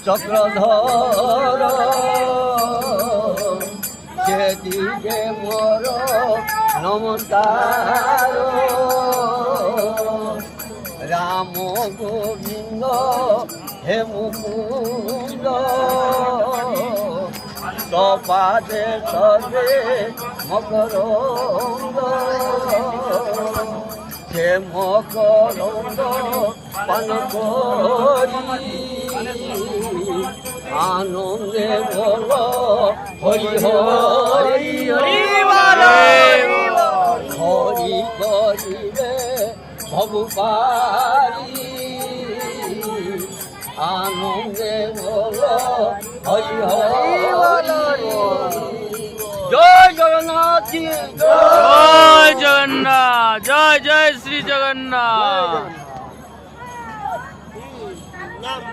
চক্রধর সেদিকে মোর নমস্কার রাম গোবিন্দ হে মুকুন্দ তপাদে সর্বে মকরন্দ হে মকরন্দ পান করি আনন্দে বল হরি হরি হরি করিবে ভগবারি আনন্দে বল হরি হরি জয় জগন্নাথ জয় জগন্নাথ, জয় জয় শ্রী জগন্নাথ।